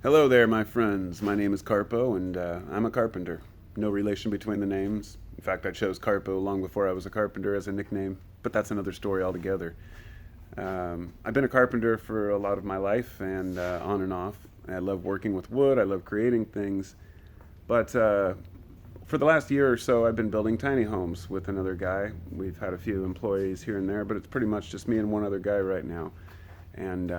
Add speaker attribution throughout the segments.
Speaker 1: Hello there, my friends. My name is Carpo, and I'm a carpenter. No relation between the names. In fact, I chose Carpo long before I was a carpenter as a nickname, but that's another story altogether. I've been a carpenter for a lot of my life, and on and off. I love working with wood, I love creating things, but for the last year or so, I've been building tiny homes with another guy. We've had a few employees here and there, but it's pretty much just me and one other guy right now. And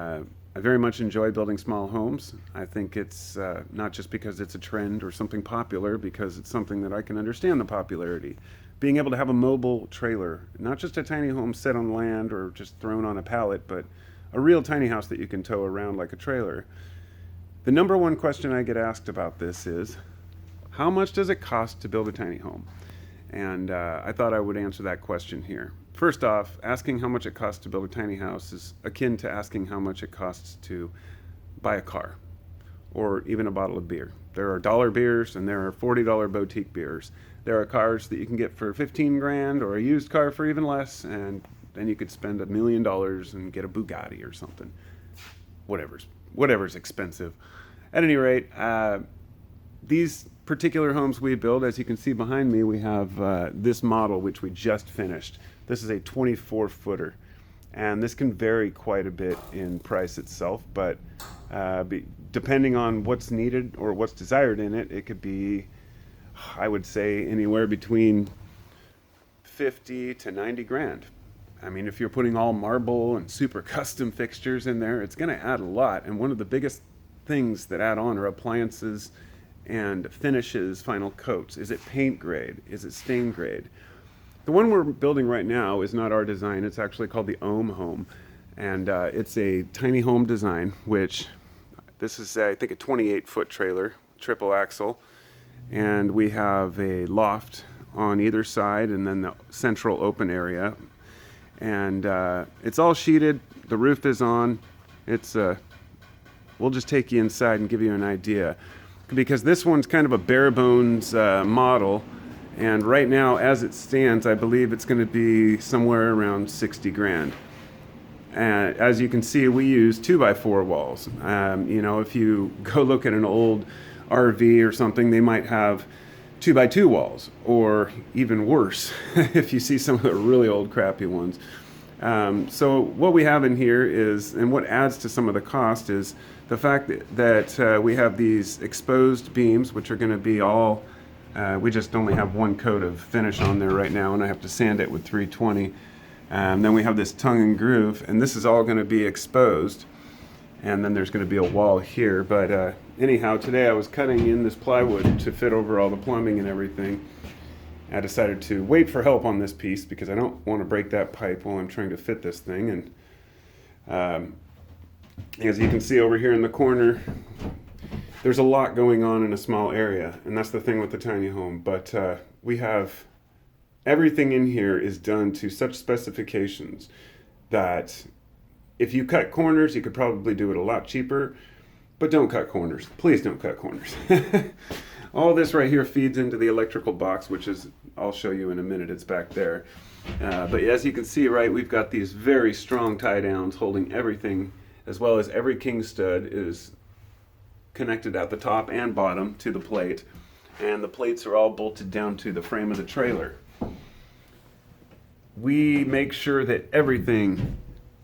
Speaker 1: I very much enjoy building small homes. I think it's not just because it's a trend or something popular, because it's something that I can understand the popularity. Being able to have a mobile trailer, not just a tiny home set on land or just thrown on a pallet, but a real tiny house that you can tow around like a trailer. The number one question I get asked about this is, how much does it cost to build a tiny home? And I thought I would answer that question here. First off, asking how much it costs to build a tiny house is akin to asking how much it costs to buy a car or even a bottle of beer. There are dollar beers and there are $40 boutique beers. There are cars that you can get for 15 grand or a used car for even less, and then you could spend $1 million and get a Bugatti or something. Whatever's expensive. At any rate, these particular homes we build, as you can see behind me, we have this model which we just finished. This is a 24-footer, and this can vary quite a bit in price itself, but depending on what's needed or what's desired in it, it could be, I would say, anywhere between 50 to 90 grand. I mean, if you're putting all marble and super custom fixtures in there, it's going to add a lot. And one of the biggest things that add on are appliances and finishes, final coats. Is it paint grade? Is it stain grade? The one we're building right now is not our design. It's actually called the Ohm Home. And it's a tiny home design, which this is, I think, a 28-foot trailer, triple axle. And we have a loft on either side and then the central open area. And it's all sheeted. The roof is on. We'll just take you inside and give you an idea, because this one's kind of a bare bones model, and right now as it stands I believe it's going to be somewhere around 60 grand. And as you can see, we use 2x4 walls. If you go look at an old RV or something, they might have 2x2 walls, or even worse if you see some of the really old crappy ones. So what we have in here is, and what adds to some of the cost, is the fact that we have these exposed beams, which are going to be all, we just only have one coat of finish on there right now, and I have to sand it with 320. Then we have this tongue and groove, and this is all going to be exposed. And then there's going to be a wall here. But anyhow, today I was cutting in this plywood to fit over all the plumbing and everything. I decided to wait for help on this piece because I don't want to break that pipe while I'm trying to fit this thing. And as you can see over here in the corner, there's a lot going on in a small area, and that's the thing with the tiny home. But we have everything in here is done to such specifications that if you cut corners, you could probably do it a lot cheaper, but don't cut corners. Please don't cut corners. All this right here feeds into the electrical box, which is, I'll show you in a minute, it's back there. But as you can see, right, we've got these very strong tie downs holding everything, as well as every king stud is connected at the top and bottom to the plate. And the plates are all bolted down to the frame of the trailer. We make sure that everything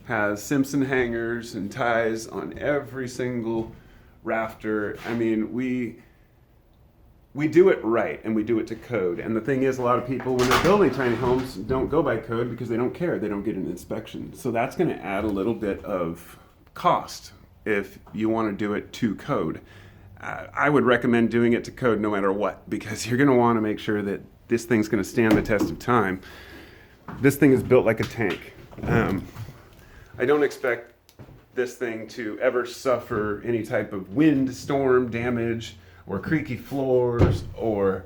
Speaker 1: has Simpson hangers and ties on every single rafter. I mean, we do it right, and we do it to code. And the thing is, a lot of people, when they're building tiny homes, don't go by code because they don't care. They don't get an inspection. So that's going to add a little bit of cost if you want to do it to code. I would recommend doing it to code no matter what, because you're going to want to make sure that this thing's going to stand the test of time. This thing is built like a tank. I don't expect this thing to ever suffer any type of wind, storm damage, or creaky floors, or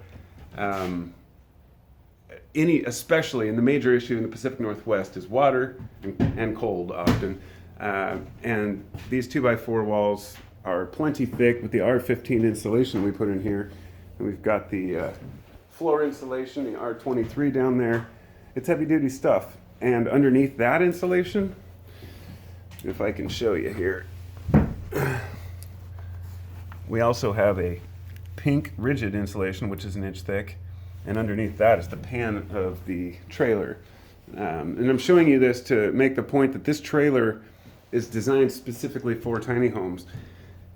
Speaker 1: especially, and the major issue in the Pacific Northwest is water and cold often. And these 2x4 walls are plenty thick with the R15 insulation we put in here. And we've got the floor insulation, the R23 down there. It's heavy duty stuff. And underneath that insulation, if I can show you here, We also have a pink rigid insulation, which is an inch thick, and underneath that is the pan of the trailer. And I'm showing you this to make the point that this trailer is designed specifically for tiny homes.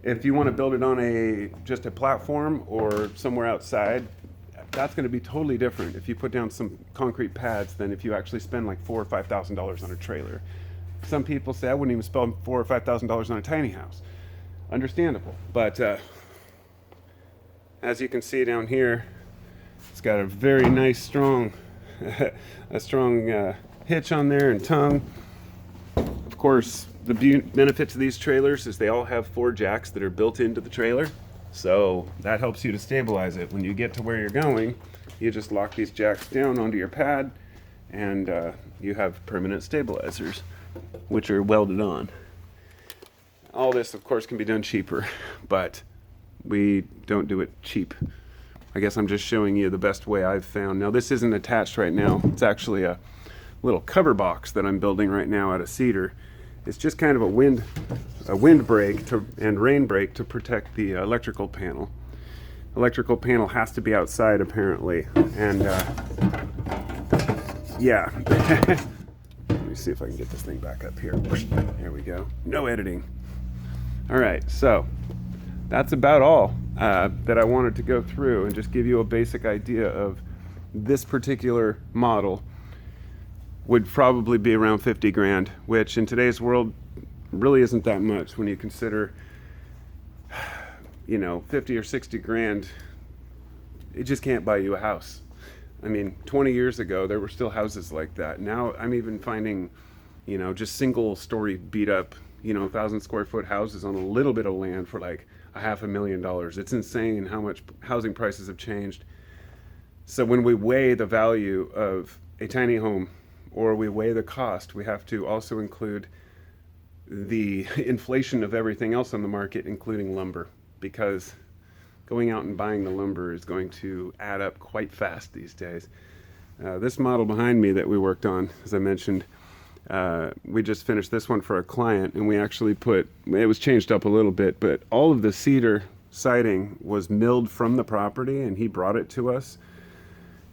Speaker 1: If you want to build it on just a platform or somewhere outside, that's going to be totally different if you put down some concrete pads than if you actually spend like $4,000 or $5,000 on a trailer. Some people say I wouldn't even spend $4,000 or $5,000 on a tiny house. Understandable, but as you can see down here, it's got a very nice, strong, hitch on there and tongue. Of course, the benefit to these trailers is they all have 4 jacks that are built into the trailer, so that helps you to stabilize it. When you get to where you're going, you just lock these jacks down onto your pad, and you have permanent stabilizers, which are welded on. All this, of course, can be done cheaper, but we don't do it cheap. I guess I'm just showing you the best way I've found. Now, this isn't attached right now. It's actually a little cover box that I'm building right now out of cedar. It's just kind of a wind break and rain break to protect the electrical panel. Electrical panel has to be outside, apparently, and yeah. Let me see if I can get this thing back up here. There we go. No editing. All right, so that's about all that I wanted to go through and just give you a basic idea of this particular model. Would probably be around 50 grand, which in today's world really isn't that much when you consider, 50 or 60 grand, it just can't buy you a house. I mean, 20 years ago, there were still houses like that. Now I'm even finding, just single story beat up, 1,000 square foot houses on a little bit of land for like $500,000. It's insane how much housing prices have changed. So when we weigh the value of a tiny home, or we weigh the cost, we have to also include the inflation of everything else on the market, including lumber, because going out and buying the lumber is going to add up quite fast these days. This model behind me that we worked on, as I mentioned, we just finished this one for a client, and we actually it was changed up a little bit, but all of the cedar siding was milled from the property, and he brought it to us.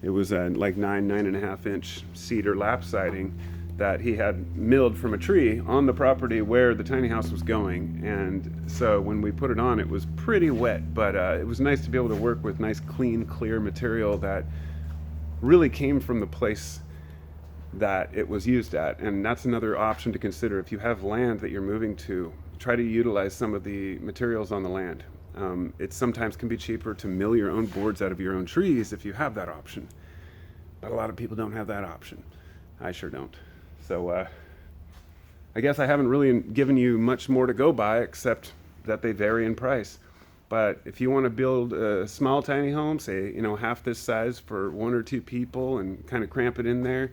Speaker 1: It was a like 9.5 inch cedar lap siding that he had milled from a tree on the property where the tiny house was going. And so when we put it on, it was pretty wet, but it was nice to be able to work with nice, clean, clear material that really came from the place that it was used at. And that's another option to consider. If you have land that you're moving to, try to utilize some of the materials on the land. It sometimes can be cheaper to mill your own boards out of your own trees if you have that option. But a lot of people don't have that option. I sure don't. So I guess I haven't really given you much more to go by except that they vary in price. But if you want to build a small tiny home, say, half this size for 1 or 2 people and kind of cramp it in there,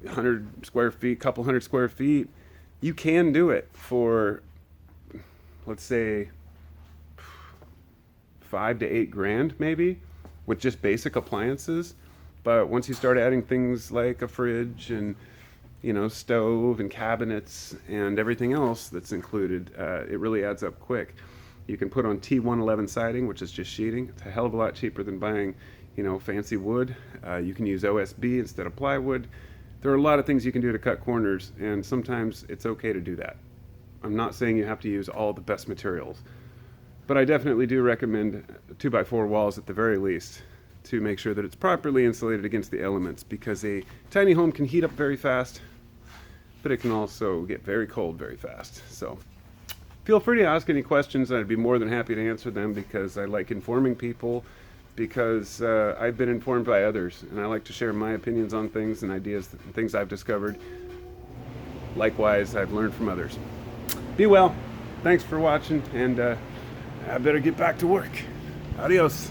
Speaker 1: 100 square feet, couple hundred square feet, you can do it for, let's say, 5 to 8 grand maybe, with just basic appliances. But once you start adding things like a fridge and stove and cabinets and everything else that's included, it really adds up quick. You can put on T111 siding, which is just sheeting. It's a hell of a lot cheaper than buying fancy wood. You can use OSB instead of plywood. There are a lot of things you can do to cut corners, and sometimes it's okay to do that. I'm not saying you have to use all the best materials, but I definitely do recommend 2x4 walls at the very least to make sure that it's properly insulated against the elements, because a tiny home can heat up very fast, but it can also get very cold very fast. So feel free to ask any questions, and I'd be more than happy to answer them, because I like informing people, because I've been informed by others, and I like to share my opinions on things and ideas and things I've discovered. Likewise, I've learned from others. Be well. Thanks for watching, and I better get back to work. Adios.